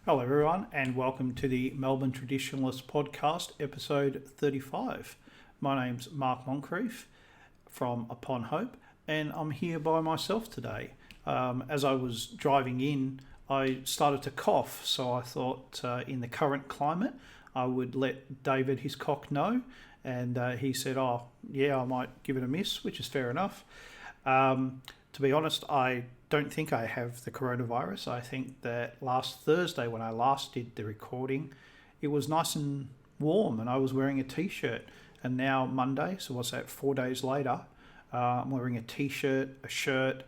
Hello, everyone, and welcome to the Melbourne Traditionalists podcast, episode 35. My name's Mark Moncrief from Upon Hope, and I'm here by myself today. As I was driving in, I started to cough, so I thought in the current climate, I would let David, his cock, know, and he said, I might give it a miss, which is fair enough. To be honest, I don't think I have the coronavirus. I think that last Thursday when I last did the recording, it was nice and warm and I was wearing a t-shirt. And now Monday, so what's that, 4 days later, I'm wearing a t-shirt, a shirt,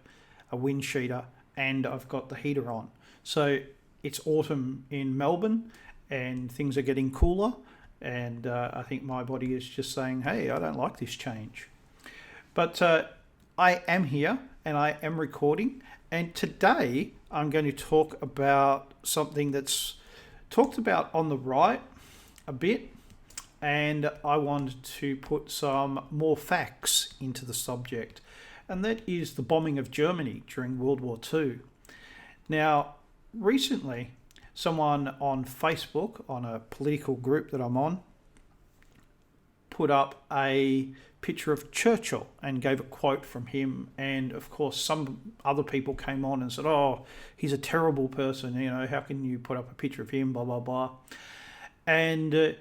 a wind cheater, and I've got the heater on. So it's autumn in Melbourne and things are getting cooler. And I think my body is just saying, hey, I don't like this change. But I am here and I am recording. And today I'm going to talk about something that's talked about on the right a bit. And I wanted to put some more facts into the subject. And that is the bombing of Germany during World War II. Now, recently, someone on Facebook, on a political group that I'm on, put up a picture of Churchill and gave a quote from him. And of course, some other people came on and said, oh, he's a terrible person. You know, how can you put up a picture of him, blah, blah, blah. And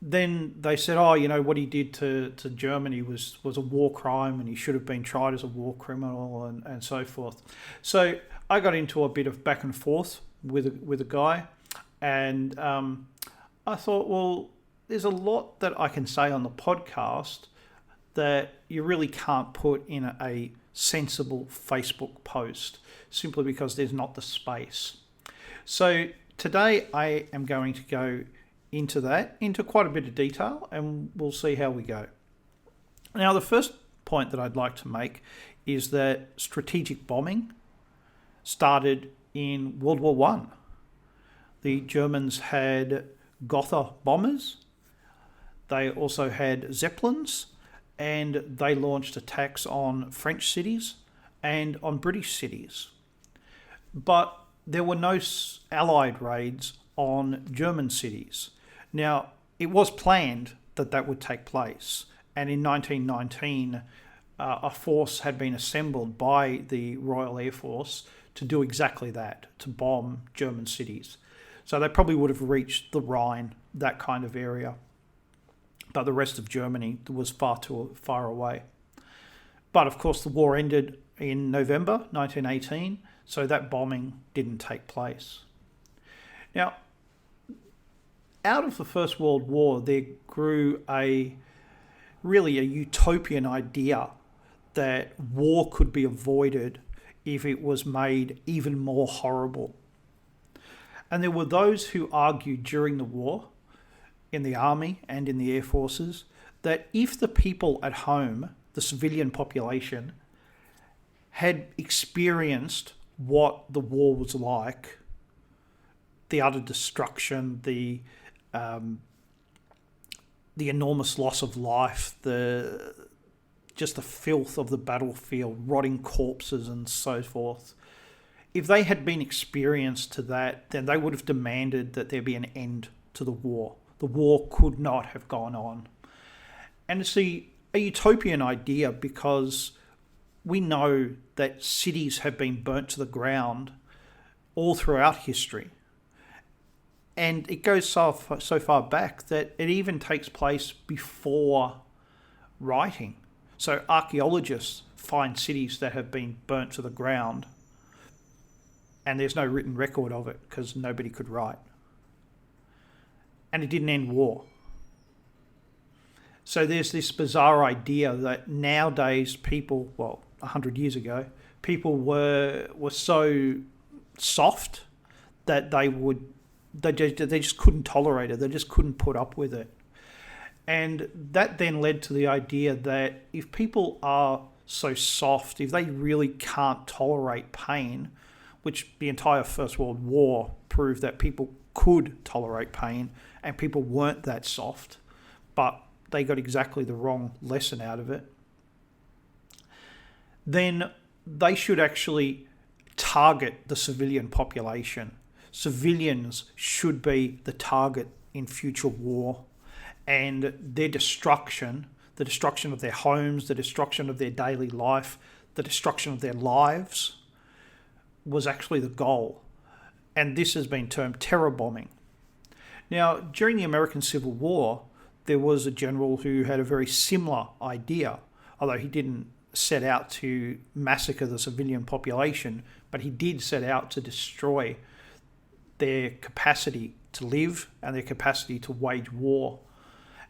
then they said, oh, you know, what he did to Germany was a war crime and he should have been tried as a war criminal and so forth. So I got into a bit of back and forth with a guy. And I thought, well, there's a lot that I can say on the podcast that you really can't put in a sensible Facebook post simply because there's not the space. So today I am going to go into quite a bit of detail, and we'll see how we go. Now, the first point that I'd like to make is that strategic bombing started in World War I. The Germans had Gotha bombers. They also had Zeppelins, and they launched attacks on French cities and on British cities. But there were no Allied raids on German cities. Now, it was planned that would take place, and in 1919, a force had been assembled by the Royal Air Force to do exactly that, to bomb German cities. So they probably would have reached the Rhine, that kind of area. But the rest of Germany was far too far away. But of course, the war ended in November 1918, so that bombing didn't take place. Now, out of the First World War, there grew really a utopian idea that war could be avoided if it was made even more horrible. And there were those who argued during the war, in the army and in the air forces, that if the people at home, the civilian population, had experienced what the war was like, the utter destruction, the enormous loss of life, just the filth of the battlefield, rotting corpses and so forth, if they had been experienced to that, then they would have demanded that there be an end to the war. The war could not have gone on. And it's a utopian idea because we know that cities have been burnt to the ground all throughout history. And it goes so far back that it even takes place before writing. So archaeologists find cities that have been burnt to the ground and there's no written record of it because nobody could write. And it didn't end war. So there's this bizarre idea that nowadays people, 100 years ago, people were so soft that they just couldn't tolerate it. They just couldn't put up with it. And that then led to the idea that if people are so soft, if they really can't tolerate pain, which the entire First World War proved that people could tolerate pain and people weren't that soft, but they got exactly the wrong lesson out of it, then they should actually target the civilian population. civilians should be the target in future war, and their destruction, the destruction of their homes, the destruction of their daily life, the destruction of their lives, was actually the goal. And this has been termed terror bombing. Now, during the American Civil War, there was a general who had a very similar idea, although he didn't set out to massacre the civilian population, but he did set out to destroy their capacity to live and their capacity to wage war.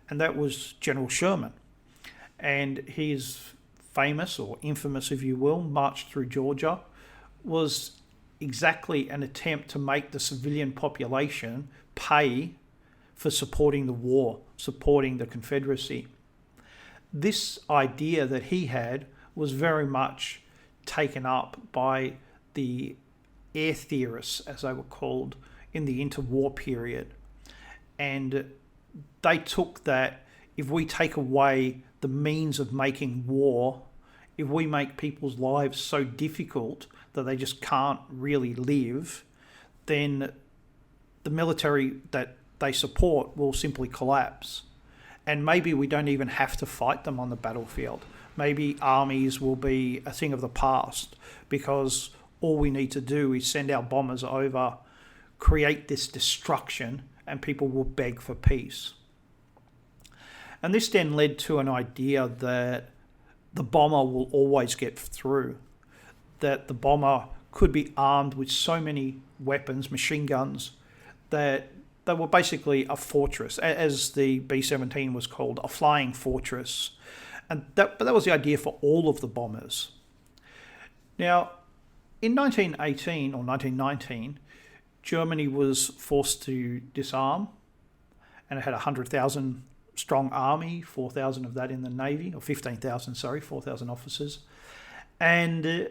And that was General Sherman. And his famous, or infamous if you will, march through Georgia was exactly an attempt to make the civilian population pay for supporting the war, supporting the Confederacy. This idea that he had was very much taken up by the air theorists, as they were called, in the interwar period. And they took that if we take away the means of making war, if we make people's lives so difficult that they just can't really live, then the military that they support will simply collapse. And maybe we don't even have to fight them on the battlefield. Maybe armies will be a thing of the past, because all we need to do is send our bombers over, create this destruction, and people will beg for peace. And this then led to an idea that the bomber will always get through, that the bomber could be armed with so many weapons, machine guns, that they were basically a fortress, as the B-17 was called, a flying fortress. But that was the idea for all of the bombers. Now, in 1918 or 1919, Germany was forced to disarm, and it had a 100,000 strong army, 4,000 of that in the Navy, or 15,000, 4,000 officers. And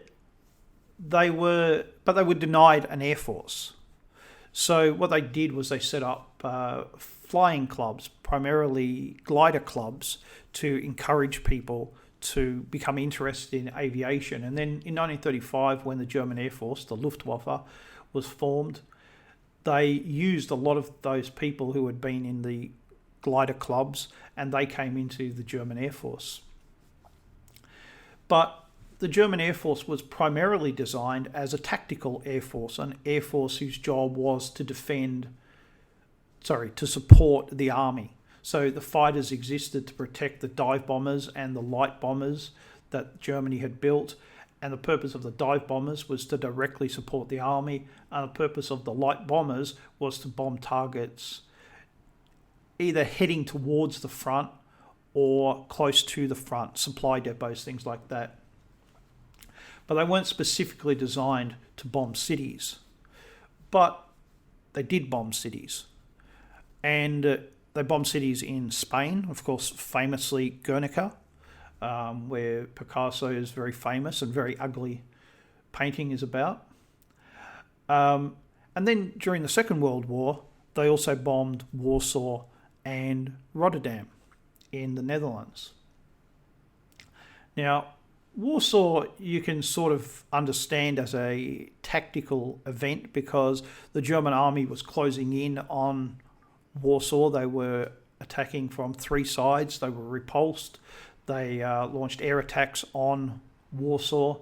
they were denied an air force. So what they did was they set up flying clubs, primarily glider clubs, to encourage people to become interested in aviation. And then in 1935, when the German Air Force, the Luftwaffe, was formed, they used a lot of those people who had been in the glider clubs, and they came into the German Air Force. But the German Air Force was primarily designed as a tactical air force, an air force whose job was to support the army. So the fighters existed to protect the dive bombers and the light bombers that Germany had built. And the purpose of the dive bombers was to directly support the army. And the purpose of the light bombers was to bomb targets either heading towards the front or close to the front, supply depots, things like that. But they weren't specifically designed to bomb cities. But they did bomb cities. And they bombed cities in Spain, of course, famously Guernica, where Picasso's very famous and very ugly painting is about. And then during the Second World War, they also bombed Warsaw and Rotterdam in the Netherlands. Now, Warsaw you can sort of understand as a tactical event because the German army was closing in on Warsaw. They were attacking from three sides. They were repulsed. They launched air attacks on Warsaw,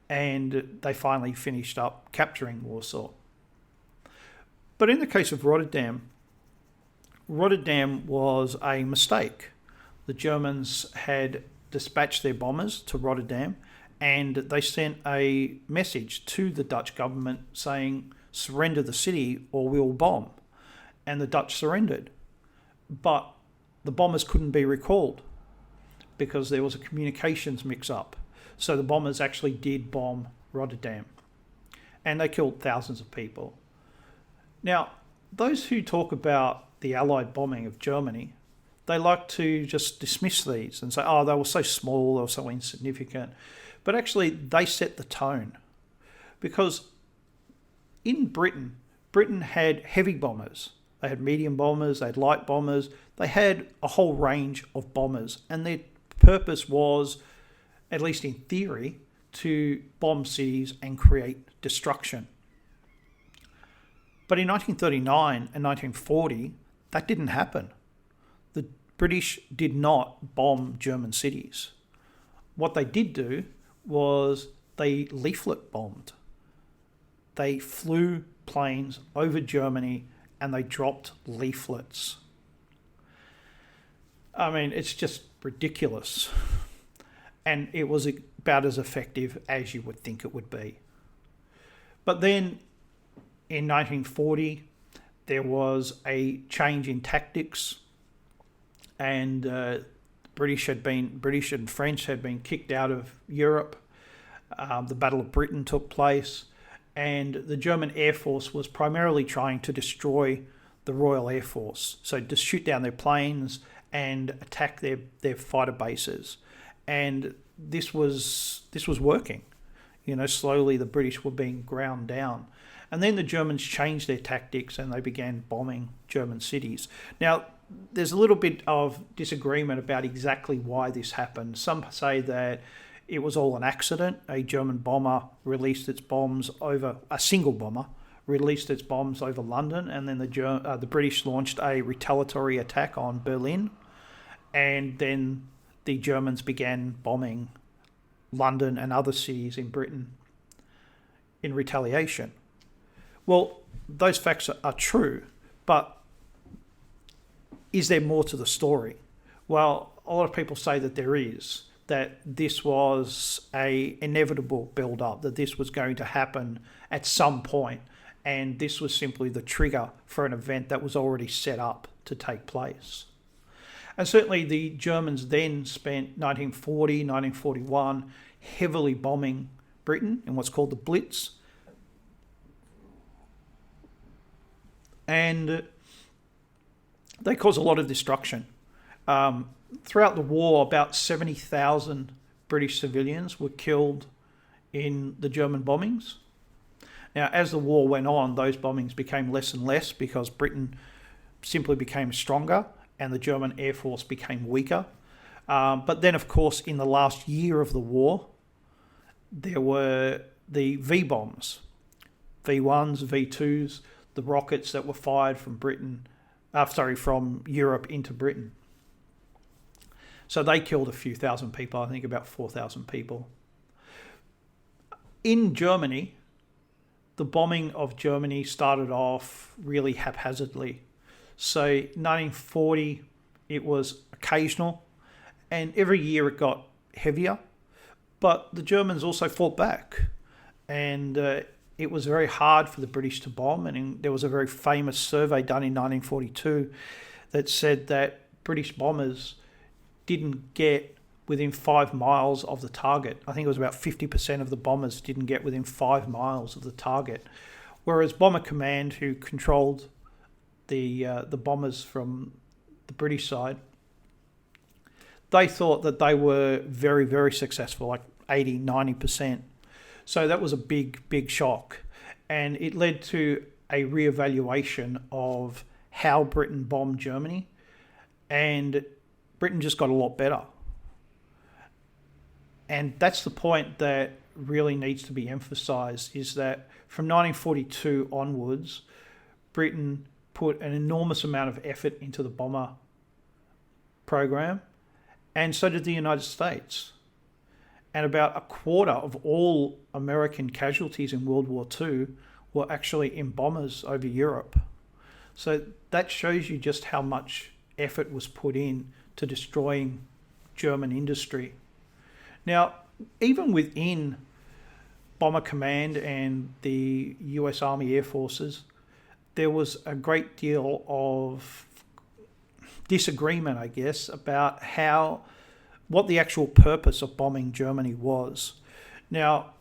and they finally finished up capturing Warsaw. But in the case of Rotterdam was a mistake. The Germans had dispatched their bombers to Rotterdam, and they sent a message to the Dutch government saying, surrender the city or we'll bomb. And the Dutch surrendered. But the bombers couldn't be recalled because there was a communications mix-up. So the bombers actually did bomb Rotterdam, and they killed thousands of people. Now, those who talk about the Allied bombing of Germany, they like to just dismiss these and say, oh, they were so small, they were so insignificant. But actually, they set the tone. Because in Britain had heavy bombers. They had medium bombers, they had light bombers. They had a whole range of bombers. And their purpose was, at least in theory, to bomb cities and create destruction. But in 1939 and 1940, that didn't happen. The British did not bomb German cities. What they did do was they leaflet bombed. They flew planes over Germany and they dropped leaflets. I mean, it's just ridiculous. And it was about as effective as you would think it would be. But then in 1940, there was a change in tactics, and British and French had been kicked out of Europe. The Battle of Britain took place, and the German Air Force was primarily trying to destroy the Royal Air Force, so to shoot down their planes and attack their fighter bases. And this was working. Slowly the British were being ground down. And then the Germans changed their tactics and they began bombing German cities. Now, there's a little bit of disagreement about exactly why this happened. Some say that it was all an accident. A German bomber released its bombs over, a single bomber released its bombs over London, and then the British launched a retaliatory attack on Berlin, and then the Germans began bombing London and other cities in Britain in retaliation. Well, those facts are true, but is there more to the story? Well, a lot of people say that there is, that this was a inevitable build-up, that this was going to happen at some point, and this was simply the trigger for an event that was already set up to take place. And certainly the Germans then spent 1940, 1941 heavily bombing Britain in what's called the Blitz. And they caused a lot of destruction. Throughout the war, about 70,000 British civilians were killed in the German bombings. Now, as the war went on, those bombings became less and less because Britain simply became stronger and the German Air Force became weaker. But then, of course, in the last year of the war, there were the V-bombs, V1s, V2s, the rockets that were fired from from Europe into Britain. So they killed a few thousand people, I think about 4,000 people. In Germany, the bombing of Germany started off really haphazardly. So 1940, it was occasional, and every year it got heavier. But the Germans also fought back, and it was very hard for the British to bomb. And there was a very famous survey done in 1942 that said that British bombers didn't get within 5 miles of the target. I think it was about 50% of the bombers didn't get within 5 miles of the target, whereas Bomber Command, who controlled the bombers from the British side, they thought that they were very, very successful, like 80, 90%. So that was a big, big shock. And it led to a reevaluation of how Britain bombed Germany. And Britain just got a lot better. And that's the point that really needs to be emphasised, is that from 1942 onwards, Britain put an enormous amount of effort into the bomber program, and so did the United States. And about a quarter of all American casualties in World War II were actually in bombers over Europe. So that shows you just how much effort was put in to destroying German industry. Now, even within Bomber Command and the US Army Air Forces, there was a great deal of disagreement, I guess, about what the actual purpose of bombing Germany was. Now,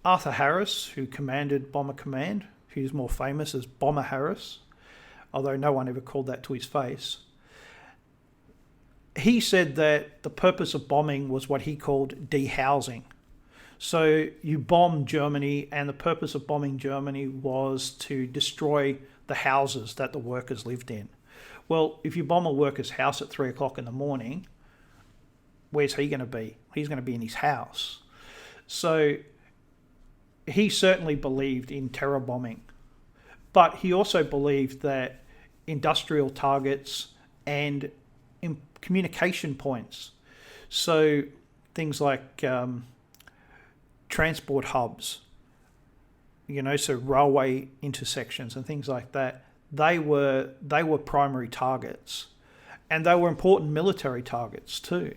Arthur Harris, who commanded Bomber Command, who's more famous as Bomber Harris, although no one ever called that to his face, he said that the purpose of bombing was what he called dehousing. So you bomb Germany, and the purpose of bombing Germany was to destroy the houses that the workers lived in. Well, if you bomb a worker's house at 3 o'clock in the morning, where's he going to be? He's going to be in his house. So he certainly believed in terror bombing. But he also believed that industrial targets and communication points, so things like transport hubs, so railway intersections and things like that, they were primary targets, and they were important military targets too.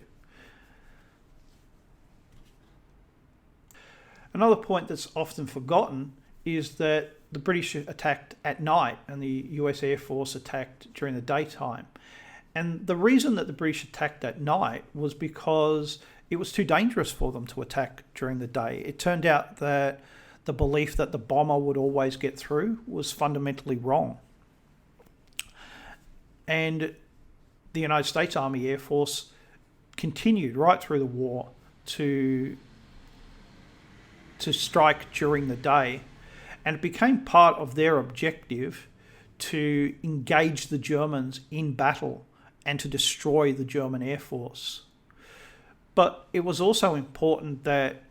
Another point that's often forgotten is that the British attacked at night and the US Air Force attacked during the daytime. And the reason that the British attacked at night was because it was too dangerous for them to attack during the day. It turned out that the belief that the bomber would always get through was fundamentally wrong. And the United States Army Air Force continued right through the war to strike during the day, and it became part of their objective to engage the Germans in battle and to destroy the German Air Force. But it was also important that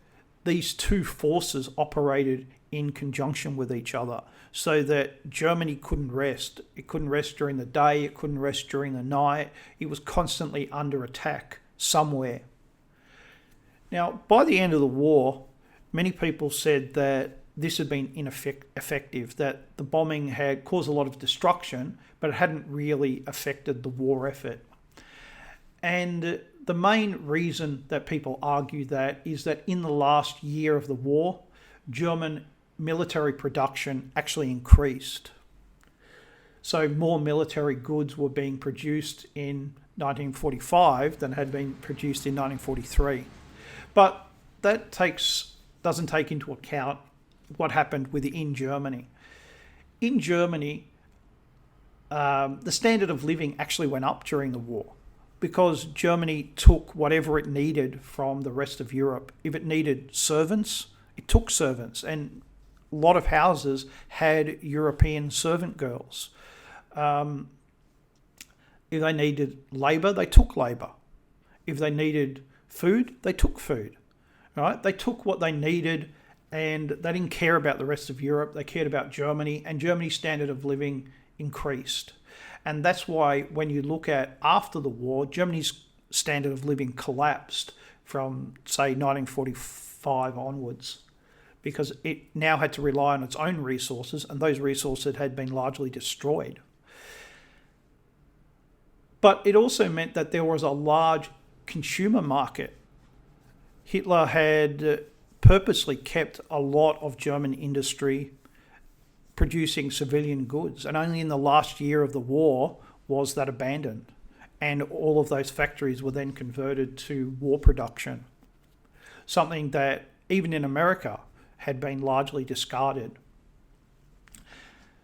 these two forces operated in conjunction with each other, so that Germany couldn't rest. It couldn't rest during the day, it couldn't rest during the night. It was constantly under attack somewhere. Now, by the end of the war, many people said that this had been ineffective, that the bombing had caused a lot of destruction, but it hadn't really affected the war effort. And the main reason that people argue that is that in the last year of the war, German military production actually increased. So more military goods were being produced in 1945 than had been produced in 1943. But that doesn't take into account what happened within Germany. In Germany, the standard of living actually went up during the war because Germany took whatever it needed from the rest of Europe. If it needed servants, it took servants, and a lot of houses had European servant girls. If they needed labour, they took labour. If they needed food, they took food. Right? They took what they needed, and they didn't care about the rest of Europe. They cared about Germany, and Germany's standard of living increased. And that's why when you look at after the war, Germany's standard of living collapsed from, say, 1945 onwards, because it now had to rely on its own resources, and those resources had been largely destroyed. But it also meant that there was a large consumer market. Hitler had purposely kept a lot of German industry producing civilian goods, and only in the last year of the war was that abandoned, and all of those factories were then converted to war production, something that even in America had been largely discarded.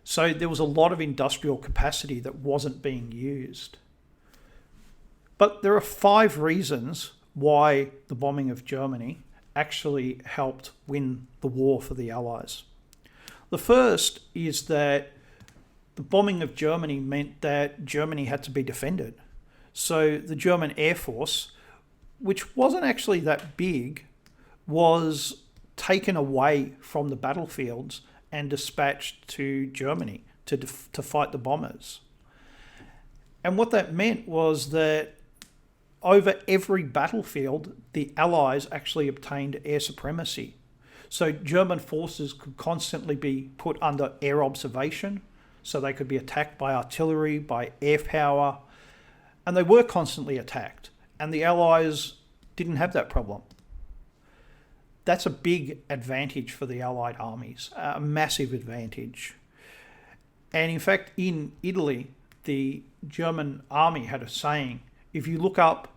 So there was a lot of industrial capacity that wasn't being used. But there are 5 reasons why the bombing of Germany actually helped win the war for the Allies. The first is that the bombing of Germany meant that Germany had to be defended. So the German Air Force, which wasn't actually that big, was taken away from the battlefields and dispatched to Germany to fight the bombers. And what that meant was that over every battlefield, the Allies actually obtained air supremacy. So German forces could constantly be put under air observation, so they could be attacked by artillery, by air power, and they were constantly attacked. And the Allies didn't have that problem. That's a big advantage for the Allied armies, a massive advantage. And in fact, in Italy, the German army had a saying, if you look up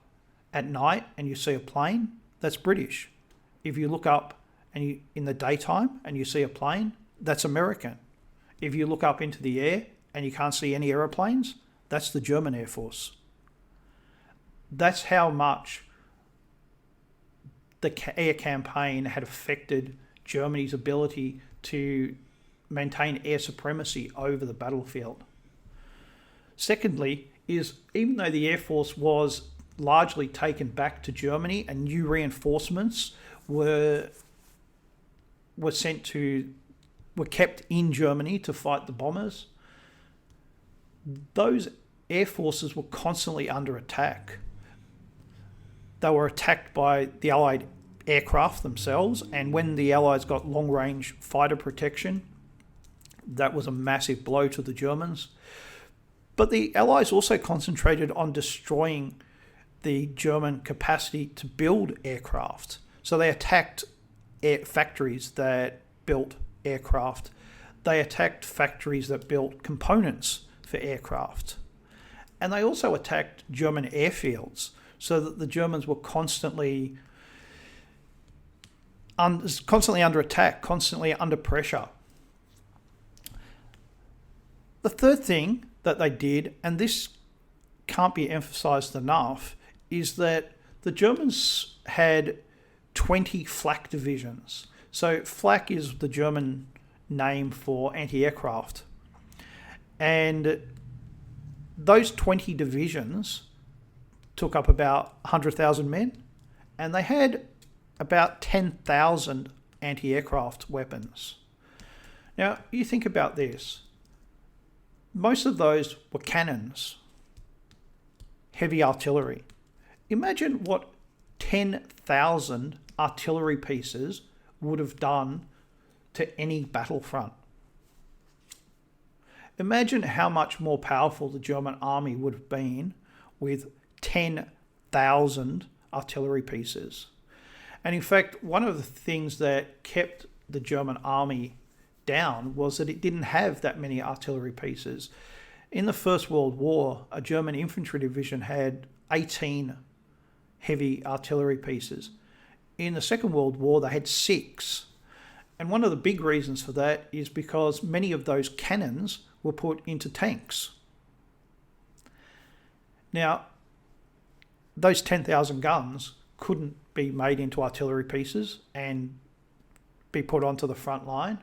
at night and you see a plane, that's British. If you look up and in the daytime and you see a plane, that's American. If you look up into the air and you can't see any aeroplanes, that's the German Air Force. That's how much the air campaign had affected Germany's ability to maintain air supremacy over the battlefield. Secondly, is even though the Air Force was largely taken back to Germany and new reinforcements were sent to were kept in Germany to fight the bombers. Those air forces were constantly under attack. They were attacked by the Allied aircraft themselves, and when the Allies got long-range fighter protection, that was a massive blow to the Germans. But the Allies also concentrated on destroying the German capacity to build aircraft. So they attacked factories that built aircraft. They attacked factories that built components for aircraft. And they also attacked German airfields, so that the Germans were constantly under attack, constantly under pressure. The third thing that they did, and this can't be emphasized enough, is that the Germans had 20 flak divisions. So flak is the German name for anti-aircraft. And those 20 divisions took up about 100,000 men, and they had about 10,000 anti-aircraft weapons. Now, you think about this. Most of those were cannons, heavy artillery. Imagine what 10,000 artillery pieces would have done to any battlefront. Imagine how much more powerful the German army would have been with 10,000 artillery pieces. And in fact, one of the things that kept the German army down was that it didn't have that many artillery pieces. In the First World War, a German infantry division had 18 heavy artillery pieces. In the Second World War, they had 6. And one of the big reasons for that is because many of those cannons were put into tanks. Now, those 10,000 guns couldn't be made into artillery pieces and be put onto the front line.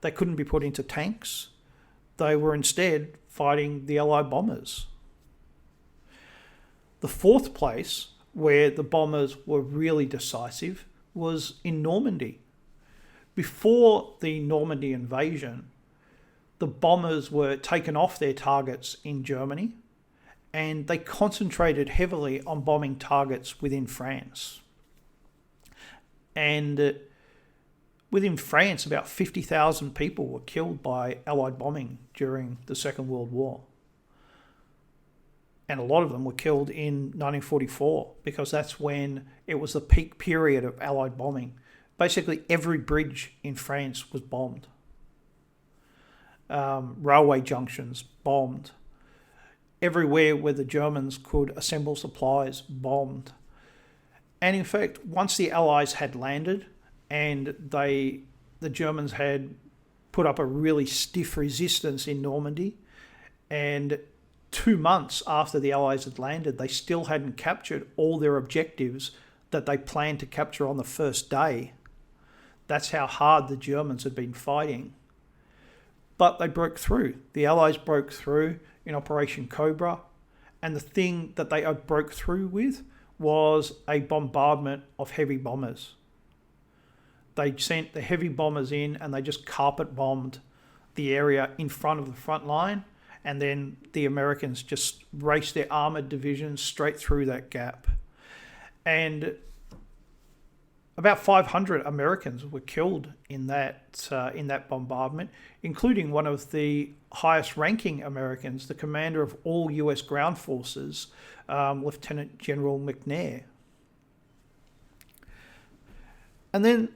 They couldn't be put into tanks. They were instead fighting the Allied bombers. The fourth place where the bombers were really decisive was in Normandy. Before the Normandy invasion, the bombers were taken off their targets in Germany, and they concentrated heavily on bombing targets within France. And within France, about 50,000 people were killed by Allied bombing during the Second World War. And a lot of them were killed in 1944, because that's when it was the peak period of Allied bombing. Basically, every bridge in France was bombed. Railway junctions bombed. Everywhere where the Germans could assemble supplies bombed. And in fact, once the Allies had landed and the Germans had put up a really stiff resistance in Normandy, and 2 months after the Allies had landed, they still hadn't captured all their objectives that they planned to capture on the first day. That's how hard the Germans had been fighting. But they broke through. The Allies broke through in Operation Cobra, and the thing that they broke through with was a bombardment of heavy bombers. They sent the heavy bombers in and they just carpet bombed the area in front of the front line, and then the Americans just raced their armoured divisions straight through that gap. And about 500 Americans were killed in that bombardment, including one of the highest-ranking Americans, the commander of all US ground forces, Lieutenant General McNair. And then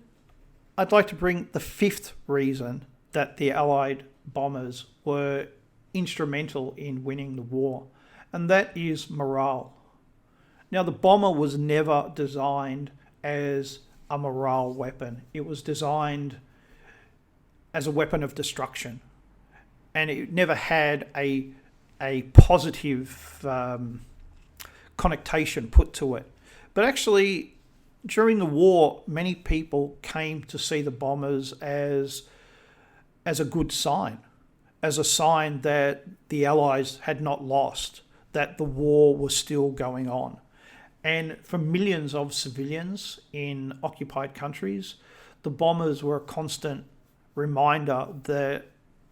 I'd like to bring the fifth reason that the Allied bombers were instrumental in winning the war, and that is morale. Now, the bomber was never designed as a morale weapon. It was designed as a weapon of destruction, and it never had a positive connotation put to it. But actually, during the war, many people came to see the bombers as a good sign, as a sign that the Allies had not lost, that the war was still going on. And for millions of civilians in occupied countries, the bombers were a constant reminder that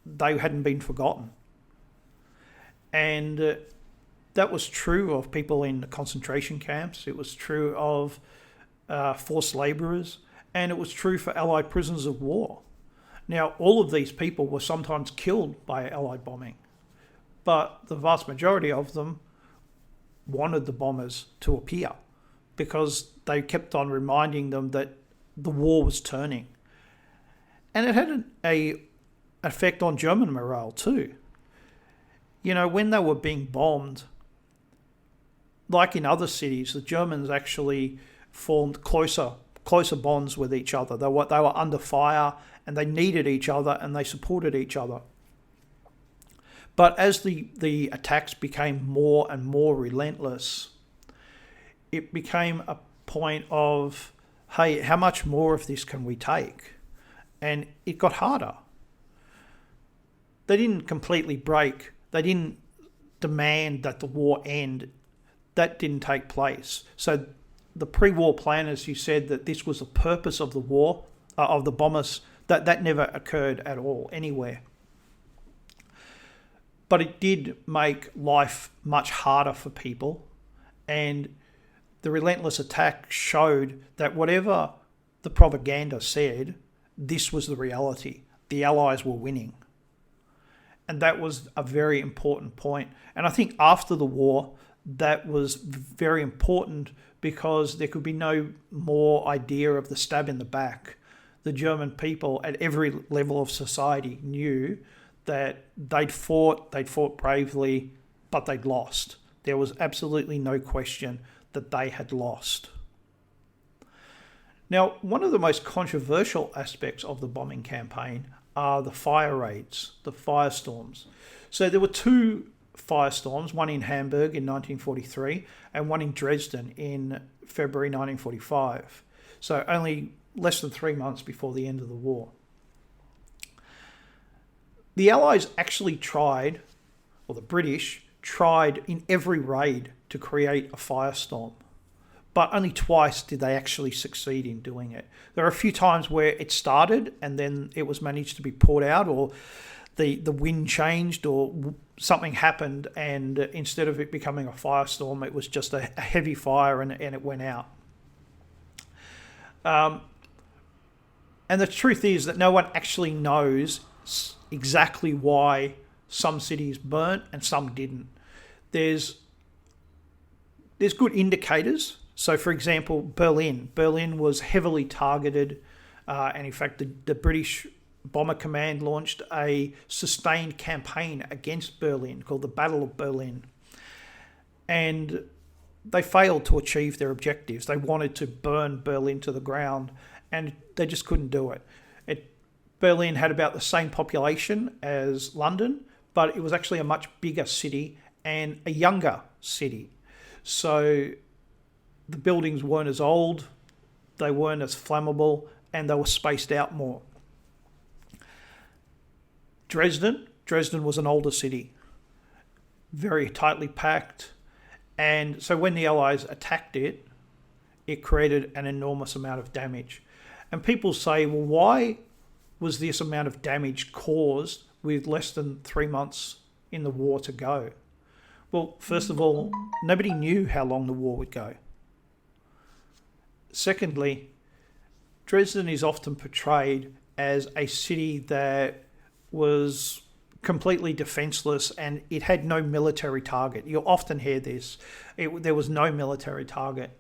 they hadn't been forgotten. And that was true of people in concentration camps. It was true of forced labourers, and it was true for Allied prisoners of war. Now, all of these people were sometimes killed by Allied bombing, but the vast majority of them wanted the bombers to appear because they kept on reminding them that the war was turning. And it had an effect on German morale too. You know, when they were being bombed, like in other cities, the Germans actually formed closer bonds with each other. They were under fire, and they needed each other, and they supported each other. But as the attacks became more and more relentless, it became a point of, hey, how much more of this can we take? And it got harder. They didn't completely break. They didn't demand that the war end. That didn't take place. So the pre-war planners, you said that this was the purpose of the war, of the bombers, that never occurred at all, anywhere. But it did make life much harder for people, and the relentless attack showed that whatever the propaganda said, this was the reality. The Allies were winning. And that was a very important point. And I think after the war, that was very important because there could be no more idea of the stab in the back. The German people at every level of society knew that they'd fought bravely, but they'd lost. There was absolutely no question that they had lost. Now, one of the most controversial aspects of the bombing campaign are the fire raids, the firestorms. So there were two firestorms, one in Hamburg in 1943 and one in Dresden in February 1945. So only less than 3 months before the end of the war. The Allies actually tried, or the British tried in every raid to create a firestorm, but only twice did they actually succeed in doing it. There are a few times where it started and then it was managed to be put out, or the wind changed, or something happened, and instead of it becoming a firestorm, it was just a heavy fire and it went out. And the truth is that no one actually knows exactly why some cities burnt and some didn't. There's good indicators. So, for example, Berlin was heavily targeted, and in fact, the British Bomber Command launched a sustained campaign against Berlin called the Battle of Berlin. And they failed to achieve their objectives. They wanted to burn Berlin to the ground, and they just couldn't do it. Berlin had about the same population as London, but it was actually a much bigger city and a younger city. So the buildings weren't as old, they weren't as flammable, and they were spaced out more. Dresden was an older city, very tightly packed, and so when the Allies attacked it, it created an enormous amount of damage. And people say, well, why was this amount of damage caused with less than 3 months in the war to go? Well, first of all, nobody knew how long the war would go. Secondly, Dresden is often portrayed as a city that was completely defenseless and it had no military target. You'll often hear this. There was no military target.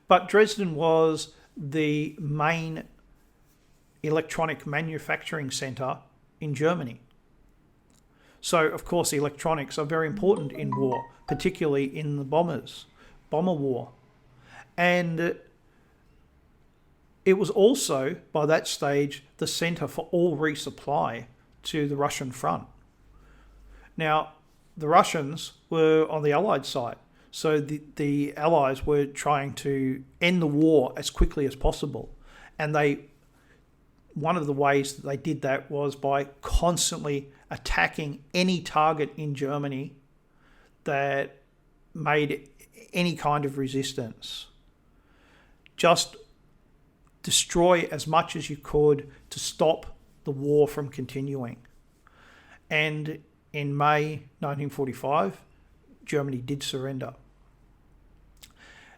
But Dresden was the main electronic manufacturing centre in Germany. So, of course, electronics are very important in war, particularly in the bomber war. And it was also, by that stage, the centre for all resupply to the Russian front. Now, the Russians were on the Allied side, so the Allies were trying to end the war as quickly as possible. And one of the ways that they did that was by constantly attacking any target in Germany that made any kind of resistance. Just destroy as much as you could to stop the war from continuing. And in May 1945, Germany did surrender.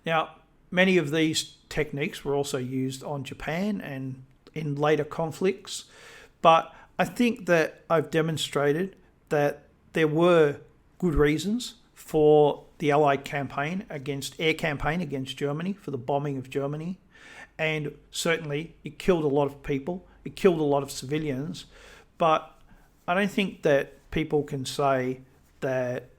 Now, many of these techniques were also used on Japan and in later conflicts, but I think that I've demonstrated that there were good reasons for the Allied air campaign against Germany, for the bombing of Germany, and certainly it killed a lot of people, it killed a lot of civilians, but I don't think that people can say that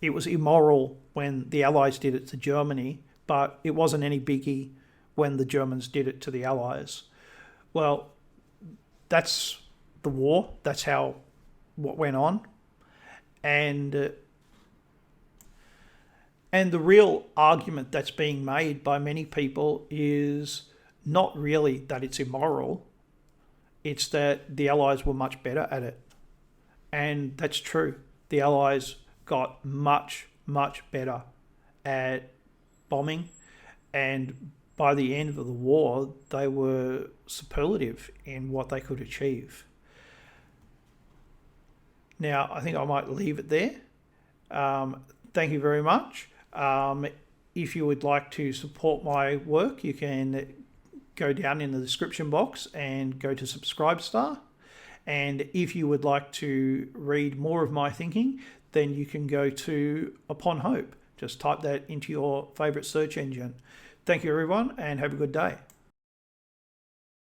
it was immoral when the Allies did it to Germany, but it wasn't any biggie when the Germans did it to the Allies. Well, that's the war. That's what went on. And the real argument that's being made by many people is not really that it's immoral. It's that the Allies were much better at it. And that's true. The Allies got much, much better at bombing, and by the end of the war, they were superlative in what they could achieve. Now, I think I might leave it there. Thank you very much. If you would like to support my work, you can go down in the description box and go to Subscribestar. And if you would like to read more of my thinking, then you can go to Upon Hope. Just type that into your favourite search engine. Thank you, everyone, and have a good day.